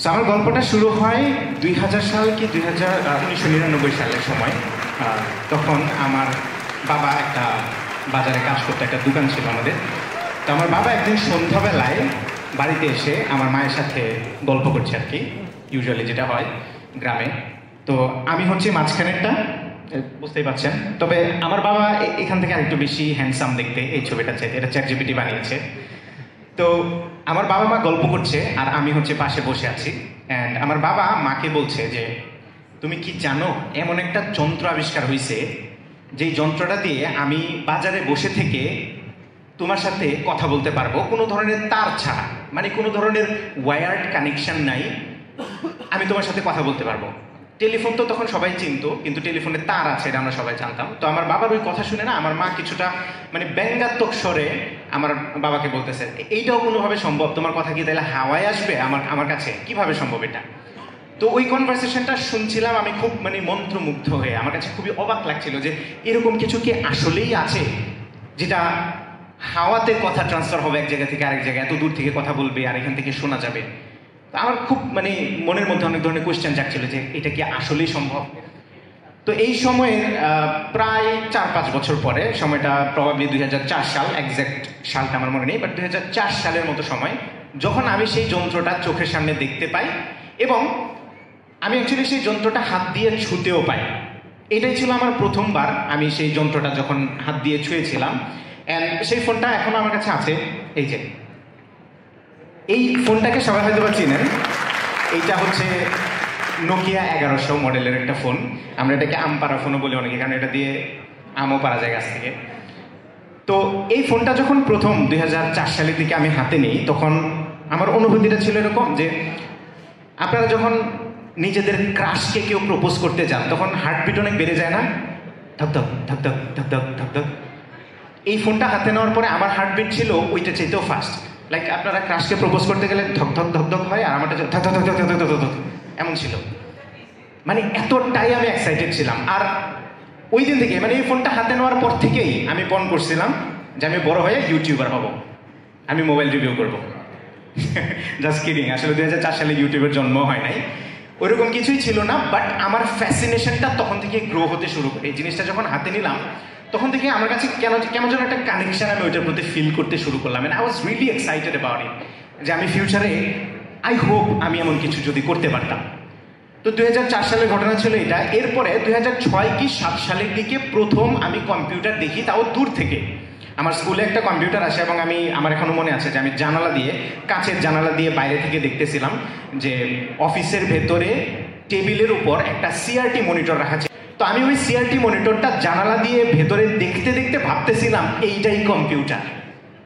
So আমার গল্পটা শুরু হয় 2000 সাল কি 1999 সালের সময়। তখন আমার বাবা একটা বাজারে কাজ করতে, একটা দোকান ছিল আমাদের। তো আমার বাবা একদিন সন্ধ্যাবেলায় বাড়িতে এসে আমার মায়ের সাথে গল্প করছে আর কি, ইউজুয়ালি যেটা হয় গ্রামে। তো আমি হচ্ছে মাঝখানেরটা, বুঝতেই পারছেন। তবে আমার বাবা এখান থেকে আরেকটু বেশি হ্যান্ডসাম দেখতে এই ছবিটা চাইতে, এটা চ্যাটজিপিটি বানিয়েছে। তো আমার বাবা মা গল্প করছে আর আমি হচ্ছে পাশে বসে আছি। অ্যান্ড আমার বাবা মাকে বলছে যে তুমি কি জানো এমন একটা যন্ত্র আবিষ্কার হয়েছে, যেই যন্ত্রটা দিয়ে আমি বাজারে বসে থেকে তোমার সাথে কথা বলতে পারবো কোনো ধরনের তার ছাড়া, মানে কোনো ধরনের ওয়্যার্ড কানেকশন নাই, আমি তোমার সাথে কথা বলতে পারবো। টেলিফোন তো তখন সবাই চিনতো, কিন্তু টেলিফোনের তার আছে এটা আমরা সবাই জানতাম। তো আমার বাবার ওই কথা শুনে না আমার মা কিছুটা মানে ব্যঙ্গাত্মক স্বরে আমার বাবাকে বলতেছে, এইটাও কোনোভাবে সম্ভব? তোমার কথা কি তাহলে হাওয়ায় আসবে আমার কাছে? কিভাবে সম্ভব এটা? তো ওই কনভারসেশনটা শুনছিলাম আমি খুব মানে মন্ত্রমুগ্ধ হয়ে। আমার কাছে খুবই অবাক লাগছিল যে এরকম কিছু কি আসলেই আছে, যেটা হাওয়াতে কথা ট্রান্সফার হবে এক জায়গা থেকে আরেক জায়গায়, এত দূর থেকে কথা বলবে আর এখান থেকে শোনা যাবে। আমার খুব মানে মনের মধ্যে অনেক ধরনের কোয়েশ্চেন জাগছিল যে এটা কি আসলেই সম্ভব। তো এই সময়ে প্রায় 4-5 বছর পরে, সময়টা প্রবাবলি 2004 সাল, এক্স্যাক্ট সালটা আমার মনে নেই, বাট 2004 সালের মতো সময়, যখন আমি সেই যন্ত্রটা চোখের সামনে দেখতে পাই এবং আমি অ্যাকচুয়ালি সেই যন্ত্রটা হাত দিয়ে ছুঁতেও পাই। এটাই ছিল আমার প্রথমবার আমি সেই যন্ত্রটা যখন হাত দিয়ে ছুঁয়েছিলাম। অ্যান্ড সেই ফোনটা এখনো আমার কাছে আছে। এই যে এই ফোনটাকে সবাই হয়তো বা চিনেন, এইটা হচ্ছে নোকিয়া 1100 মডেলের একটা ফোন। আমরা এটাকে আম পাড়া ফোনও বলি অনেকে, কারণ এটা দিয়ে আমও পারা যায় গাছ থেকে। তো এই ফোনটা যখন প্রথম 2004 সালের দিকে আমি হাতে নিই, তখন আমার অনুভূতিটা ছিল এরকম যে আপনারা যখন নিজেদের ক্রাশকে কেউ প্রপোজ করতে যান তখন হার্টবিট অনেক বেড়ে যায় না, ধকধক ধকধক ধকধক ধকধক। এই ফোনটা হাতে নেওয়ার পরে আমার হার্টবিট ছিল ওইটা চাইতেও ফাস্ট। লাইক আপনারা ক্রাশকে প্রপোজ করতে গেলে ধকধক ধকধক হয়, আর আমারটা ধক ধক ধক ধক ধক ধক এমন ছিল। মানে এতটাই আমি এক্সাইটেড ছিলাম। আর ওই দিন থেকে মানে এই ফোনটা হাতে নেওয়ার পর থেকেই আমি পণ করছিলাম যে আমি বড় হয়ে ইউটিউবার হব, আমি মোবাইল রিভিউ করবো। জাস্ট কিডিং, আসলে 2004 সালে ইউটিউবের জন্ম হয় নাই, ওইরকম কিছুই ছিল না। বাট আমার ফ্যাসিনেশনটা তখন থেকে গ্রো হতে শুরু করে। এই জিনিসটা যখন হাতে নিলাম তখন থেকে আমার কাছে কেমন যেন একটা কানেকশন আমি ওইটার প্রতি ফিল করতে শুরু করলাম। I was really excited about it, যে আমি ফিউচারে আই হোপ আমি এমন কিছু যদি করতে পারতাম। তো 2004 সালের ঘটনা ছিল এটা। এরপরে 2006 কি 7 সালের দিকে প্রথম আমি কম্পিউটার দেখি, তাও দূর থেকে। আমার স্কুলে একটা কম্পিউটার আসে এবং আমার এখনো মনে আছে যে আমি জানালা দিয়ে, কাঁচের জানালা দিয়ে বাইরে থেকে দেখতেছিলাম যে অফিসের ভেতরে টেবিলের উপর একটা সিআরটি মনিটর রাখা ছিল। তো আমি ওই সিআরটি মনিটরটা জানালা দিয়ে ভেতরে দেখতে দেখতে ভাবতেছিলাম এইটাই কম্পিউটার।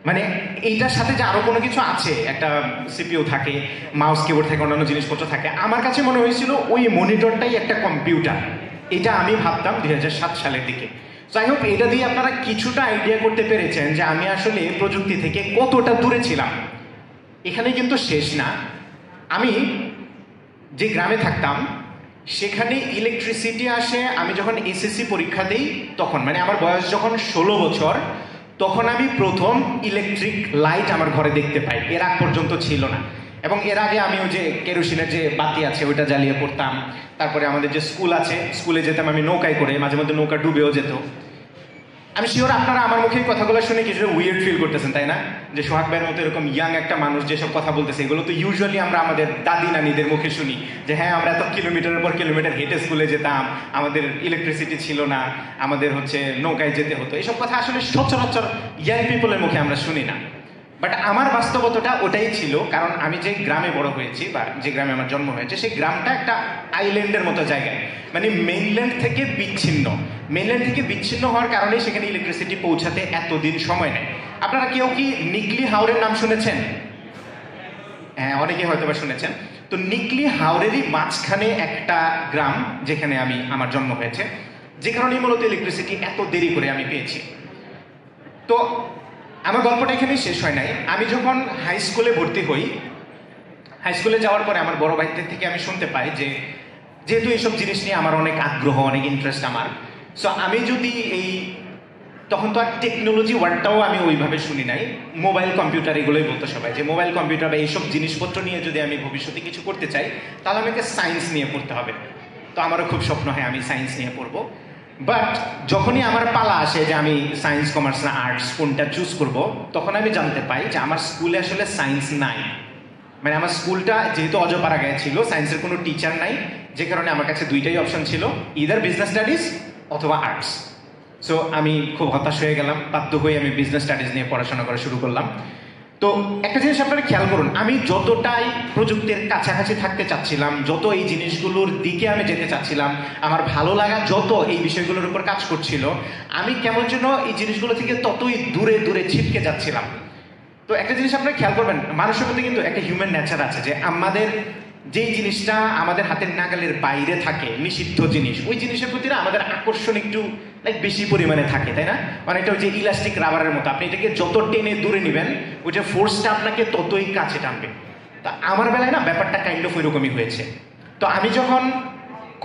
মানে এইটার সাথে যে আরো কোনো কিছু আছে, একটা সিপিইউ থাকে, মাউস কিবোর্ড থাকে, অন্যান্য জিনিসপত্র থাকে, আমার কাছে মনে হয়েছিল ওই মনিটরটাই একটা কম্পিউটার। এটা আমি ভাবতাম 2007 সালের দিকে। যাই হোক, এটা দিয়ে আপনারা কিছুটা আইডিয়া করতে পেরেছেন যে আমি আসলে প্রযুক্তি থেকে কতটা দূরে ছিলাম। এখানে কিন্তু শেষ না। আমি যে গ্রামে থাকতাম সেখানে ইলেকট্রিসিটি আসে আমি যখন এসএসসি পরীক্ষা দিই তখন, মানে আমার বয়স যখন 16 বছর, তখন আমি প্রথম ইলেকট্রিক লাইট আমার ঘরে দেখতে পাই। এর আগ পর্যন্ত ছিল না। এবং এর আগে আমি ওই যে কেরোসিনের যে বাতি আছে ওইটা জ্বালিয়ে পড়তাম। তারপরে আমাদের যে স্কুল আছে, স্কুলে যেতাম আমি নৌকায় করে, মাঝে মধ্যে নৌকা ডুবেও যেত। আমি শিওর আপনারা আমার মুখে এই কথাগুলো শুনে কিছুটা উইয়ার্ড ফিল করতেছেন, তাই না? যে সোহাগ ভাইয়ের মতো এরকম ইয়াং একটা মানুষ যেসব কথা বলতেছে, এগুলো তো ইউজুয়ালি আমরা আমাদের দাদি নানিদের মুখে শুনি, যে হ্যাঁ আমরা এত কিলোমিটারের পর কিলোমিটার হেঁটে স্কুলে যেতাম, আমাদের ইলেকট্রিসিটি ছিল না, আমাদের হচ্ছে নৌকায় যেতে হতো। এসব কথা আসলে সচরাচর ইয়াং পিপলের মুখে আমরা শুনি না। বাট আমার বাস্তবতাটা ওটাই ছিল, কারণ আমি যে গ্রামে বড় হয়েছি বা যে গ্রামে আমার জন্ম হয়েছে সেই গ্রামটা একটা আইল্যান্ডের মতো জায়গায়, মানে মেইনল্যান্ড থেকে বিচ্ছিন্ন। মেইনল্যান্ড থেকে বিচ্ছিন্ন হওয়ার কারণে সেখানে ইলেকট্রিসিটি পৌঁছাতে এতদিন সময় নেয়। আপনারা কেউ কি নিকলি হাওরের নাম শুনেছেন? হ্যাঁ, অনেকে হয়তো বা শুনেছেন। তো নিকলি হাওরেরই মাঝখানে একটা গ্রাম যেখানে আমার জন্ম হয়েছে, যে কারণেই মূলত ইলেকট্রিসিটি এত দেরি করে আমি পেয়েছি। তো আমার গল্পটা এখানেই শেষ হয় নাই। আমি যখন হাই স্কুলে ভর্তি হই, হাই স্কুলে যাওয়ার পরে আমার বড় ভাইদের থেকে আমি শুনতে পাই যে যেহেতু এইসব জিনিস নিয়ে আমার অনেক আগ্রহ, অনেক ইন্টারেস্ট আমার, সো আমি যদি এই তখন তো আর টেকনোলজি ওয়ার্ডটাও আমি ওইভাবে শুনি নাই, মোবাইল কম্পিউটার এগুলোই বলতো সবাই, যে মোবাইল কম্পিউটার বা এইসব জিনিসপত্র নিয়ে যদি আমি ভবিষ্যতে কিছু করতে চাই তাহলে আমাকে সায়েন্স নিয়ে পড়তে হবে। তো আমারও খুব স্বপ্ন হয় আমি সায়েন্স নিয়ে পড়বো। বাট যখনই আমার পালা আসে যে আমি সায়েন্স, কমার্স না আর্টস কোনটা চুজ করব, তখন আমি জানতে পাই যে আমার স্কুলে আসলে সায়েন্স নাই। মানে আমার স্কুলটা যেহেতু অজপাড়াগাঁয়ে ছিল, সায়েন্সের কোনো টিচার নাই, যে কারণে আমার কাছে দুইটাই অপশন ছিল, ইদার বিজনেস স্টাডিজ অথবা আর্টস। সো আমি খুব হতাশ হয়ে গেলাম, বাধ্য হয়ে আমি বিজনেস স্টাডিজ নিয়ে পড়াশোনা করা শুরু করলাম। তো একটা জিনিস আপনারা খেয়াল করুন, আমি যতটাই প্রযুক্তির কাছাকাছি থাকতে চাচ্ছিলাম, যত এই জিনিসগুলোর দিকে আমি যেতে চাচ্ছিলাম, আমার ভালো লাগা যত এই বিষয়গুলোর উপর কাজ করছিল, আমি কেমন যেন এই জিনিসগুলো থেকে ততই দূরে দূরে ছিটকে যাচ্ছিলাম। তো একটা জিনিস আপনারা খেয়াল করবেন, মানুষের মধ্যে কিন্তু একটা হিউম্যান নেচার আছে, যে আমাদের যেই জিনিসটা আমাদের হাতের নাগালের বাইরে থাকে, নিষিদ্ধ জিনিস, ওই জিনিসের প্রতি না আমাদের আকর্ষণ একটু বেশি পরিমাণে থাকে, তাই না? অনেকটা ওই যে ইলাস্টিক রাবারের মতো, আপনি এটাকে যত টেনে দূরে নেবেন ওই যে ফোর্সটা আপনাকে ততই কাছে টানবে। তা আমার বেলায় না ব্যাপারটা কাইন্ড অফ ওইরকমই হয়েছে। তো আমি যখন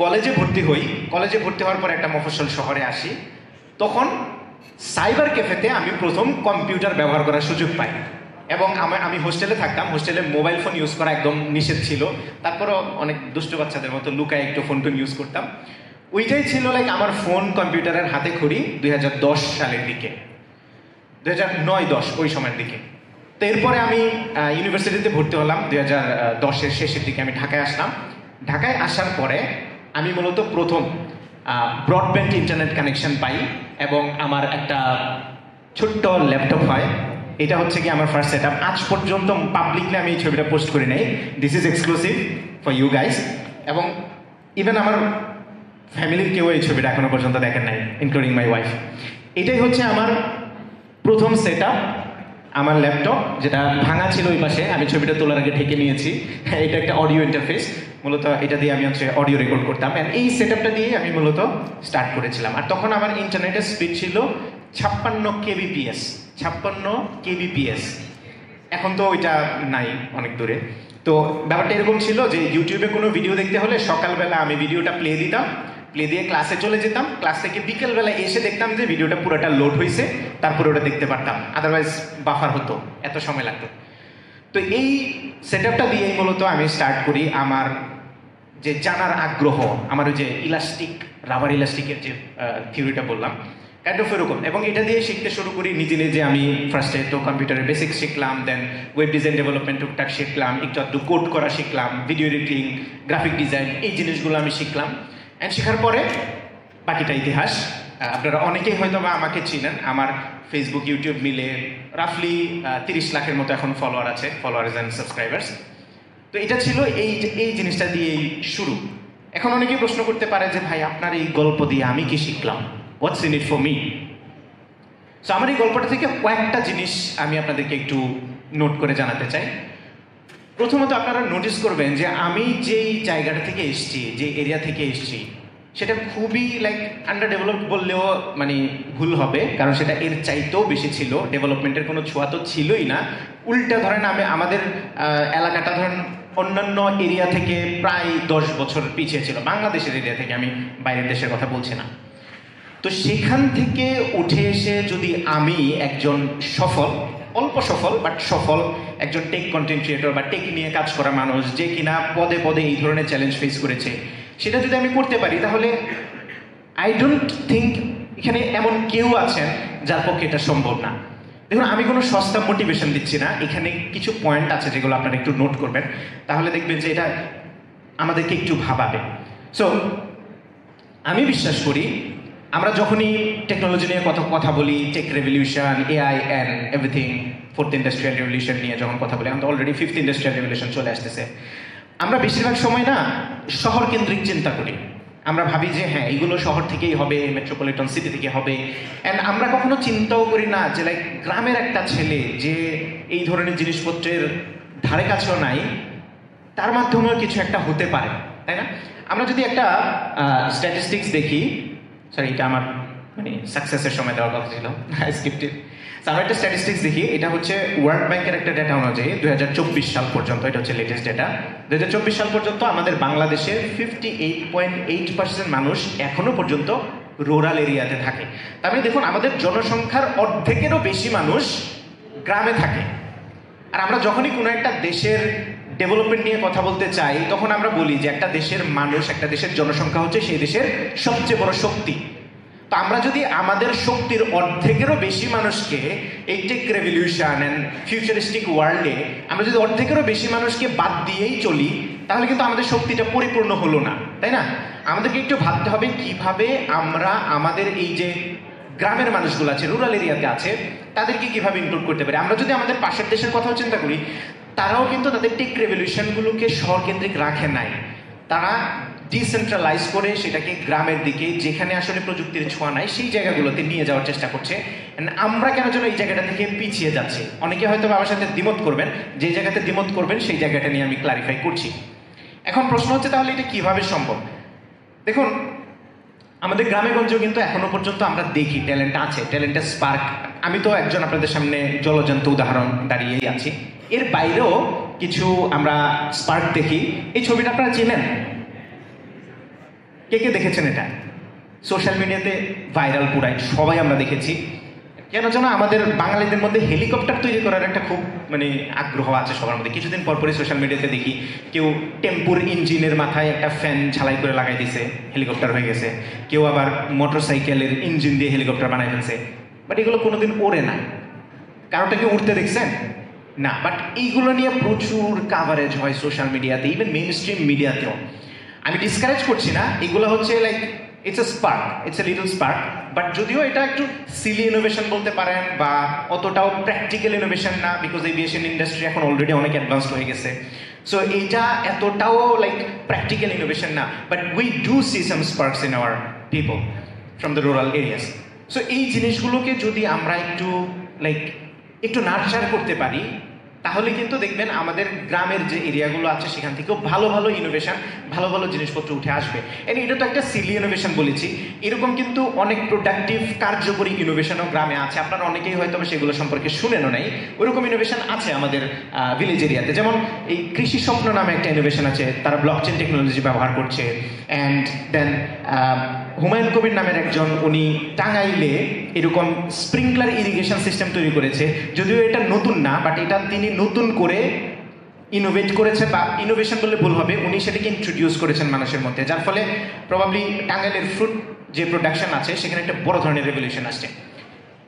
কলেজে ভর্তি হই, কলেজে ভর্তি হওয়ার পর একটা মফস্বল শহরে আসি, তখন সাইবার ক্যাফেতে আমি প্রথম কম্পিউটার ব্যবহার করার সুযোগ পাই। এবং আমি হোস্টেলে থাকতাম, হোস্টেলে মোবাইল ফোন ইউজ করা একদম নিষেধ ছিল, তারপরও অনেক দুষ্ট বাচ্চাদের মতো লুকায় একটু ফোন টোন ইউজ করতাম। ওইটাই ছিল আমার ফোন কম্পিউটারের হাতে খড়ি 2010 সালের দিকে, 2009-10 ওই সময়ের দিকে। তো এরপরে আমি ইউনিভার্সিটিতে ভর্তি হলাম 2010-এর শেষের দিকে। আমি ঢাকায় আসলাম। ঢাকায় আসার পরে আমি মূলত প্রথম ব্রডব্যান্ড ইন্টারনেট কানেকশন পাই, এবং আমার একটা ছোট্ট ল্যাপটপ হয়। এটা হচ্ছে কি আমার ফার্স্ট সেট আপ। আজ পর্যন্ত পাবলিকলি আমি এই ছবিটা পোস্ট করি নাই, this is exclusive for you guys. এবং ইভেন আমার ফ্যামিলির কেউ এই ছবিটা এখনো পর্যন্ত দেখেন নাই, ইনক্লুডিং মাই ওয়াইফ। এটাই হচ্ছে আমার প্রথম সেট আপ, আমার ল্যাপটপ, যেটা ভাঙা ছিল ওই পাশে, আমি ছবিটা তোলার আগে ঢেকে নিয়েছি। এটা একটা অডিও ইন্টারফেস, মূলত এটা দিয়ে আমি অডিও রেকর্ড করতাম। অ্যান্ড এই সেট আপটা দিয়ে আমি মূলত স্টার্ট করেছিলাম। আর তখন আমার ইন্টারনেটের স্পিড ছিল 56 kbps, 56 kbps। এখন তো ওইটা নাই, অনেক দূরে। তো ব্যাপারটা এরকম ছিল যে ইউটিউবে কোনো ভিডিও দেখতে হলে সকালবেলা আমি ভিডিওটা প্লে দিতাম, প্লে দিয়ে ক্লাসে চলে যেতাম, ক্লাস থেকে বিকেলবেলা এসে দেখতাম যে ভিডিওটা পুরোটা লোড হয়েছে, তারপরে ওটা দেখতে পারতাম, আদারওয়াইজ বাফার হতো, এত সময় লাগতো। তো এই সেট আপটা দিয়েই মূলত আমি স্টার্ট করি আমার যে জানার আগ্রহ, আমার ওই যে রাবার ইলাস্টিকের যে থিওরিটা বললাম, কাইন্ড অফ এরকম। এবং এটা দিয়ে শিখতে শুরু করি নিজে নিজে। আমি ফার্স্টে তো কম্পিউটারের বেসিক শিখলাম, দেন ওয়েব ডিজাইন ডেভেলপমেন্ট টুকটাক শিখলাম, একটু কোড করা শিখলাম, ভিডিও এডিটিং, গ্রাফিক ডিজাইন, এই জিনিসগুলো আমি শিখলাম। অ্যান্ড শেখার পরে বাকিটা ইতিহাস। আপনারা অনেকেই হয়তো বা আমাকে চিনেন, আমার ফেসবুক ইউটিউব মিলে রাফলি 30 লাখের মতো এখন ফলোয়ার্স অ্যান্ড সাবস্ক্রাইবার্স। তো এটা ছিল এই জিনিসটা দিয়েই শুরু। এখন অনেকেই প্রশ্ন করতে পারে যে ভাই আপনার এই গল্প দিয়ে আমি কি শিখলাম, হোয়াটস in it for me? So আমার এই গল্পটা থেকে কয়েকটা জিনিস আমি আপনাদেরকে একটু নোট করে জানাতে চাই। প্রথমত আপনারা নোটিস করবেন যে আমি যেই জায়গাটা থেকে এসেছি, যে এরিয়া থেকে এসেছি, সেটা খুবই আন্ডার ডেভেলপড বললেও ভুল হবে, কারণ সেটা এর চাইতেও বেশি ছিল। ডেভেলপমেন্টের কোনো ছোঁয়া তো ছিলই না। উল্টা ধরেন আমাদের এলাকাটা ধরেন অন্যান্য এরিয়া থেকে প্রায় 10 বছর পিছিয়ে ছিল, বাংলাদেশের এরিয়া থেকে, আমি বাইরের দেশের কথা বলছি না। তো সেখান থেকে উঠে এসে যদি আমি একজন অল্প সফল বাট সফল একজন টেক কন্টেন্ট ক্রিয়েটর বা টেক নিয়ে কাজ করা মানুষ, যে কিনা পদে পদে এই ধরনের চ্যালেঞ্জ ফেস করেছে, সেটা যদি আমি করতে পারি, তাহলে আই ডোন্ট থিঙ্ক এখানে এমন কেউ আছেন যার পক্ষে এটা সম্ভব না। দেখুন, আমি কোনো সস্তা মোটিভেশন দিচ্ছি না, এখানে কিছু পয়েন্ট আছে যেগুলো আপনারা একটু নোট করবেন, তাহলে দেখবেন যে এটা আমাদেরকে একটু ভাবাবে। সো আমি বিশ্বাস করি আমরা যখনই টেকনোলজি নিয়ে কথা বলি, tech revolution, AI and everything, 4th industrial revolution নিয়ে যখন কথা বলি, এখন তো অলরেডি 5th ইন্ডাস্ট্রিয়াল রেভলিউশন চলে আসতেছে, আমরা বেশিরভাগ সময় না শহর কেন্দ্রিক চিন্তা করি। আমরা ভাবি যে হ্যাঁ, এইগুলো শহর থেকেই হবে, মেট্রোপলিটন সিটি থেকে হবে। অ্যান্ড আমরা কখনো চিন্তাও করি না যে গ্রামের একটা ছেলে যে এই ধরনের জিনিসপত্রের ধারে কাছেও নাই, তার মাধ্যমেও কিছু একটা হতে পারে, তাই না? আমরা যদি একটা স্ট্যাটিস্টিক্স দেখি, এটা আমার সাকসেসের সময় দেওয়ার কথা ছিল, স্ক্রিপ্টেড। আমরা একটা স্ট্যাটিস্টিক্স দেখি, এটা হচ্ছে ওয়ার্ল্ড ব্যাংকের একটা ডেটা অনুযায়ী 2024 সাল পর্যন্ত, এটা হচ্ছে লেটেস্ট ডেটা। 2024 সাল পর্যন্ত আমাদের বাংলাদেশের 58.8% মানুষ এখনো পর্যন্ত রুরাল এরিয়াতে থাকে। তার মানে দেখুন, আমাদের জনসংখ্যার অর্ধেকেরও বেশি মানুষ গ্রামে থাকে। আর আমরা যখনই কোনো একটা দেশের ডেভেলপমেন্ট নিয়ে কথা বলতে চাই, তখন আমরা বলি যে একটা দেশের মানুষ, একটা দেশের জনসংখ্যা হচ্ছে সেই দেশের সবচেয়ে বড় শক্তি। তো আমরা যদি আমাদের শক্তির অর্ধেকেরও বেশি মানুষকে এই টেক রেভলিউশন অ্যান্ড ফিউচারিস্টিক ওয়ার্ল্ডে আমরা যদি অর্ধেকেরও বেশি মানুষকে বাদ দিয়েই চলি, তাহলে কিন্তু আমাদের শক্তিটা পরিপূর্ণ হলো না, তাই না? আমাদেরকে একটু ভাবতে হবে কিভাবে আমরা আমাদের এই যে গ্রামের মানুষগুলো আছে, রুরাল এরিয়াতে আছে, তাদেরকে কিভাবে ইনক্লুড করতে পারি। আমরা যদি আমাদের পাশের দেশের কথাও চিন্তা করি, তারাও কিন্তু তাদের টেক রেভলিউশনগুলোকে শহরকেন্দ্রিক রাখে নাই, তারা ডিসেন্ট্রালাইজ করে সেটাকে গ্রামের দিকে, যেখানে আসলে প্রযুক্তির ছোঁয়া নাই, সেই জায়গাগুলোতে নিয়ে যাওয়ার চেষ্টা করছে। আমরা কেন যেন এই জায়গাটা থেকে পিছিয়ে যাচ্ছি। অনেকে হয়তো আমার সাথে দ্বিমত করবেন, যে জায়গাতে দ্বিমত করবেন সেই জায়গাটা নিয়ে আমি ক্লারিফাই করছি। এখন প্রশ্ন হচ্ছে, তাহলে এটা কিভাবে সম্ভব? দেখুন, আমাদের গ্রামে গঞ্জেও কিন্তু এখনো পর্যন্ত আমরা দেখি ট্যালেন্ট আছে, ট্যালেন্টের স্পার্ক। আমি তো একজন আপনাদের সামনে জলজন্ত উদাহরণ দাঁড়িয়েই আছি, এর বাইরেও কিছু আমরা স্পার্ক দেখি। এই ছবিটা আপনারা চেনেন? কে কে দেখেছেন? এটা সোশ্যাল মিডিয়াতে ভাইরাল, পুরাই সবাই আমরা দেখেছি। কেন যেন আমাদের বাঙালিদের মধ্যে হেলিকপ্টার তৈরি করার একটা খুব আগ্রহ আছে সবার মধ্যে। কিছুদিন পরপরই সোশ্যাল মিডিয়াতে দেখি কেউ টেম্পুর ইঞ্জিনের মাথায় একটা ফ্যান ঝালাই করে লাগাই দিছে, হেলিকপ্টার হয়ে গেছে। কেউ আবার মোটর সাইকেলের ইঞ্জিন দিয়ে হেলিকপ্টার বানাই ফেলছে। বাট এগুলো কোনোদিন ওড়ে না। কারোটা কি উঠতে দেখছেন? না। বাট এইগুলো নিয়ে প্রচুর কাভারেজ হয় সোশ্যাল মিডিয়াতে, ইভেন মেইন স্ট্রিম মিডিয়াতেও। আমি ডিসকারেজ করছি না, এগুলো হচ্ছে like it's a spark, it's a little spark. But যদিও এটা একটু সিলি ইনোভেশন বলতে পারেন, বা অতটাও প্র্যাকটিক্যাল ইনোভেশন না, বিকজ এভিয়েশন ইন্ডাস্ট্রি এখন অলরেডি অনেক অ্যাডভান্সড হয়ে গেছে। সো এইটা এতটাও লাইক প্র্যাকটিক্যাল ইনোভেশন না, but we do see some sparks in our people from the rural areas. So এই জিনিসগুলোকে যদি আমরা একটু নার্চার করতে পারি, তাহলে কিন্তু দেখবেন আমাদের গ্রামের যে এরিয়াগুলো আছে সেখান থেকেও ভালো ভালো ইনোভেশন, ভালো ভালো জিনিসপত্র উঠে আসবে। এটা তো একটা সিলি ইনোভেশন বলেছি, এরকম কিন্তু অনেক প্রোডাক্টিভ কার্যকরী ইনোভেশনও গ্রামে আছে। আপনারা অনেকেই হয়তো সেগুলো সম্পর্কে শুনেনও নাই। ওইরকম ইনোভেশন আছে আমাদের ভিলেজ এরিয়াতে। যেমন এই কৃষি স্বপ্ন নামে একটা ইনোভেশন আছে, তারা ব্লকচেন টেকনোলজি ব্যবহার করছে। অ্যান্ড দেন হুমায়ুন কবির নামের একজন, উনি টাঙ্গাইলে এরকম স্প্রিংকলার ইরিগেশন সিস্টেম তৈরি করেছে। যদিও এটা নতুন না, বাট এটা তিনি নতুন করে ইনোভেট করেছেন, বা ইনোভেশন বললে ভুল হবে, উনি সেটাকে ইন্ট্রোডিউস করেছেন মানুষের মধ্যে, যার ফলে প্রবাবলি টাঙ্গাইলের ফ্রুট যে প্রোডাকশন আছে সেখানে একটা বড় ধরনের রেভলিউশন আসছে।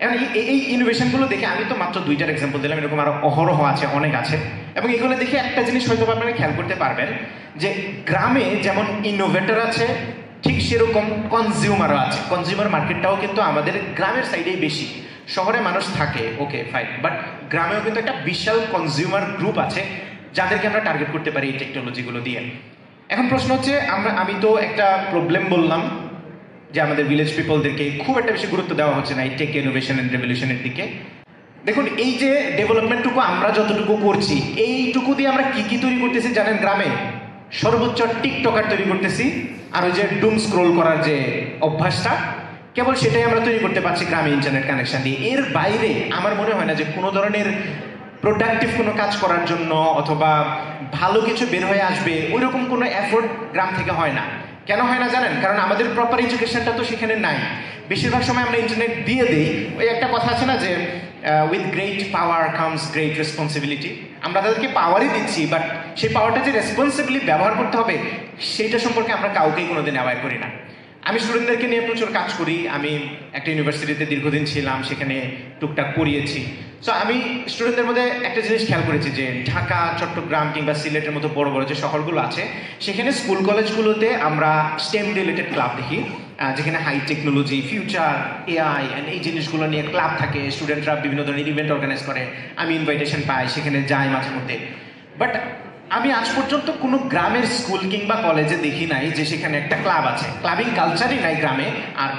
এবং এই ইনোভেশনগুলো দেখে, আমি তো মাত্র 2টার এক্সাম্পল দিলাম, এরকম আরো অহরহ আছে, অনেক আছে। এবং এগুলো দেখে একটা জিনিস হয়তো আপনারা খেয়াল করতে পারবেন যে গ্রামে যেমন ইনোভেটর আছে, ঠিক সেরকম কনজিউমারও আছে। কনজিউমার মার্কেটটাও কিন্তু আমাদের গ্রামের সাইডেই বেশি। শহরে মানুষ থাকে, ওকে ফাইন, বাট গ্রামেও কিন্তু একটা বিশাল কনজিউমার গ্রুপ আছে যাদেরকে আমরা টার্গেট করতে পারি এই টেকনোলজিগুলো দিয়ে। এখন প্রশ্ন হচ্ছে, আমি তো একটা প্রবলেম বললাম যে আমাদের ভিলেজ পিপলদেরকে খুব একটা বেশি গুরুত্ব দেওয়া হচ্ছে না এই টেক ইনোভেশন এন্ড রেভলিউশনের দিকে। দেখুন, এই যে ডেভেলপমেন্টটুকু আমরা যতটুকু করছি, এইটুকু দিয়ে আমরা কি কি তৈরি করতেছি জানেন? গ্রামে সর্বোচ্চ টিকটকার তৈরি করতেছি, আর ওই যে ডুম স্ক্রোল করার যে অভ্যাসটা, কেবল সেটাই আমরা তৈরি করতে পারছি গ্রামে ইন্টারনেট কানেকশন দিয়ে। এর বাইরে আমার মনে হয় না যে কোনো ধরনের প্রোডাক্টিভ কোনো কাজ করার জন্য অথবা ভালো কিছু বের হয়ে আসবে, ওইরকম কোনো এফোর্ট গ্রাম থেকে হয় না। কেন হয় না জানেন? কারণ আমাদের প্রপার এডুকেশনটা তো সেখানে নাই। বেশিরভাগ সময় আমরা ইন্টারনেট দিয়ে দিই। ওই একটা কথা আছে না যে with great power comes great responsibility. আমরা তাদেরকে পাওয়ারই দিচ্ছি, বাট সেই পাওয়ারটা যে রেসপন্সিবলি ব্যবহার করতে হবে সেইটা সম্পর্কে আমরা কাউকেই কোনোদিন অ্যাওয়্যার করি না। আমি স্টুডেন্টদেরকে নিয়ে প্রচুর কাজ করি। আমি একটা ইউনিভার্সিটিতে দীর্ঘদিন ছিলাম, সেখানে টুকটাক পড়িয়েছি। সো আমি স্টুডেন্টদের মধ্যে একটা জিনিস খেয়াল করেছি যে ঢাকা, চট্টগ্রাম কিংবা সিলেটের মতো বড় বড় যে শহরগুলো আছে, সেখানে স্কুল কলেজগুলোতে আমরা স্টেম রিলেটেড ক্লাব দেখি, যেখানে high technology, future, AI and এই জিনিসগুলো নিয়ে ক্লাব থাকে। স্টুডেন্টরা বিভিন্ন ধরনের ইভেন্ট অর্গানাইজ করে, আমি ইনভাইটেশন পাই, সেখানে যাই মাঝে মধ্যে। বাট আমি আজ পর্যন্ত কোনো গ্রামের স্কুল কিংবা কলেজে দেখি নাই যে সেখানে একটা ক্লাব আছে। ক্লাবিং কালচারই নাই গ্রামে। আর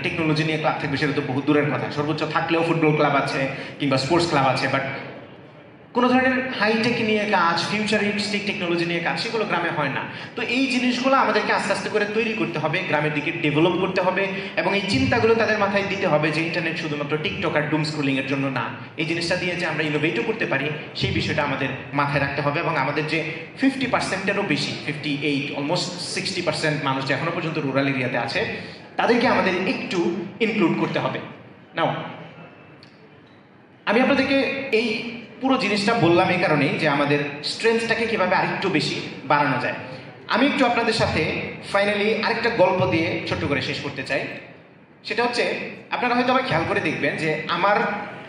টেকনোলজি নিয়ে ক্লাব থাকবে সেটা তো বহু দূরের কথা। সর্বোচ্চ থাকলেও ফুটবল ক্লাব আছে কিংবা স্পোর্টস ক্লাব আছে, বাট কোনো ধরনের হাইটেক নিয়ে কাজ, ফিউচারিস্টিক টেকনোলজি নিয়ে কাজ, সেগুলো গ্রামে হয় না। তো এই জিনিসগুলো আমাদেরকে আস্তে আস্তে করে তৈরি করতে হবে, গ্রামের দিকে ডেভেলপ করতে হবে, এবং এই চিন্তাগুলো তাদের মাথায় দিতে হবে যে ইন্টারনেট শুধুমাত্র টিকটক আর ডুম স্ক্রোলিংয়ের জন্য না। এই জিনিসটা দিয়ে যে আমরা ইনোভেটও করতে পারি, সেই বিষয়টা আমাদের মাথায় রাখতে হবে। এবং আমাদের যে 50%-এরও বেশি, 58, অলমোস্ট 60% মানুষ যে এখনো পর্যন্ত রুরাল এরিয়াতে আছে, তাদেরকে আমাদের একটু ইনক্লুড করতে হবে। নাও আমি আপনাদেরকে এই পুরো জিনিসটা বললাম এই কারণেই যে আমাদের স্ট্রেংথটাকে কীভাবে আরেকটু বেশি বাড়ানো যায়। আমি একটু আপনাদের সাথে ফাইনালি আরেকটা গল্প দিয়ে ছোট্ট করে শেষ করতে চাই। সেটা হচ্ছে, আপনারা হয়তো আবার খেয়াল করে দেখবেন যে আমার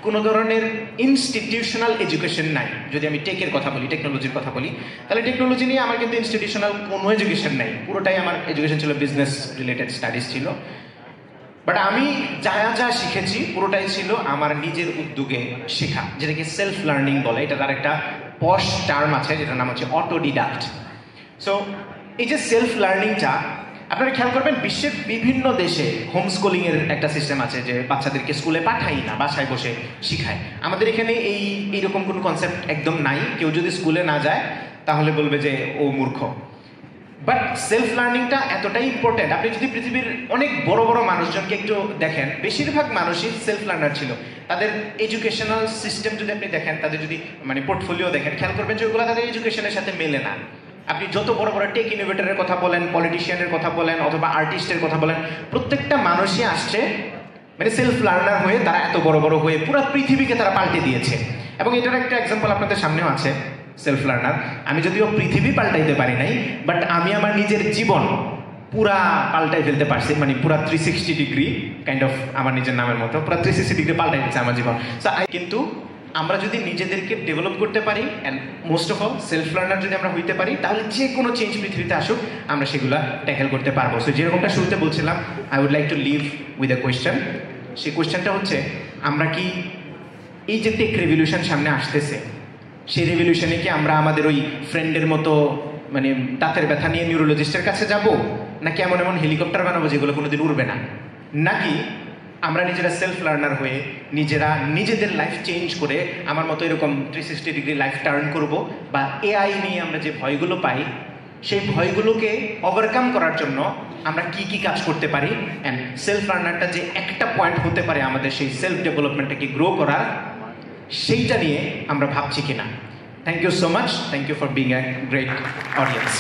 কোনো ধরনের ইনস্টিটিউশনাল এডুকেশন নাই। যদি আমি টেকের কথা বলি, টেকনোলজির কথা বলি, তাহলে টেকনোলজি নিয়ে আমার কিন্তু ইনস্টিটিউশনাল কোনো এডুকেশন নাই। পুরোটাই আমার এডুকেশন ছিল বিজনেস রিলেটেড স্টাডিজ ছিল। বাট আমি যা যা শিখেছি পুরোটাই ছিল আমার নিজের উদ্যোগে শেখা, যেটাকে সেলফ লার্নিং বলে। এটা তার একটা পশ টার্ম আছে, যেটার নাম হচ্ছে অটোডিডাক্ট। সো এই যে সেলফ লার্নিংটা আপনারা খেয়াল করবেন, বিশ্বের বিভিন্ন দেশে হোমস্কুলিংয়ের একটা সিস্টেম আছে, যে বাচ্চাদেরকে স্কুলে পাঠাই না, বাসায় বসে শিখায়। আমাদের এখানে এইরকম কোনো কনসেপ্ট একদম নাই। কেউ যদি স্কুলে না যায় তাহলে বলবে যে ও মূর্খ। বাট সেলফ লার্নিংটা এতটাই ইম্পর্টেন্ট। আপনি যদি পৃথিবীর অনেক বড় বড় মানুষজনকে একটু দেখেন, বেশিরভাগ মানুষই সেলফ লার্নার ছিল। তাদের এডুকেশনাল সিস্টেম যদি আপনি দেখেন, তাদের যদি পোর্টফোলিও দেখেন, খেয়াল করবেন যে ওইগুলো তাদের এডুকেশনের সাথে মেলে না। আপনি যত বড় বড় টেক ইনোভেটরের কথা বলেন, পলিটিশিয়ানের কথা বলেন, অথবা আর্টিস্টের কথা বলেন, প্রত্যেকটা মানুষই আসছে সেলফ লার্নার হয়ে। তারা এত বড় বড় হয়ে পুরো পৃথিবীকে তারা পাল্টে দিয়েছে। এবং এটার একটা এক্সাম্পল আপনাদের সামনেও আছে, সেলফ লার্নার। আমি যদিও পৃথিবী পাল্টাইতে পারি নাই, বাট আমি আমার নিজের জীবন পুরা পাল্টাই ফেলতে পারছি। পুরা 360 ডিগ্রি কাইন্ড অফ, আমার নিজের নামের মতো পুরা 360 ডিগ্রি পাল্টাই ফেলছে আমার জীবন। কিন্তু আমরা যদি নিজেদেরকে ডেভেলপ করতে পারি, and most of all self learner যদি আমরা হইতে পারি, তাহলে যে কোনো চেঞ্জ পৃথিবীতে আসুক আমরা সেগুলো ট্যাকেল করতে পারবো। সো যেরকমটা শুরুতে বলছিলাম, I would like to leave with a question. সেই কোয়েশ্চেনটা হচ্ছে, আমরা কি এই যে টেক রেভলিউশন সামনে আসতেছে, সেই রেভলিউশনে কি আমরা আমাদের ওই ফ্রেন্ডের মতো দাঁতের ব্যথা নিয়ে নিউরোলজিস্টের কাছে যাব, নাকি এমন এমন হেলিকপ্টার বানাবো যেগুলো কোনোদিন উড়বে না, নাকি আমরা নিজেরা সেলফ লার্নার হয়ে নিজেরা নিজেদের লাইফ চেঞ্জ করে আমার মতো এরকম 360 ডিগ্রি লাইফ টার্ন করব, বা এআই নিয়ে আমরা যে ভয়গুলো পাই সেই ভয়গুলোকে ওভারকাম করার জন্য আমরা কি কি কাজ করতে পারি, অ্যান্ড সেলফ লার্নারটা যে একটা পয়েন্ট হতে পারে আমাদের সেই সেলফ ডেভেলপমেন্টটাকে গ্রো করার, সেইটা নিয়ে আমরা ভাবছি কিনা। Thank you so much, thank you for being a great audience.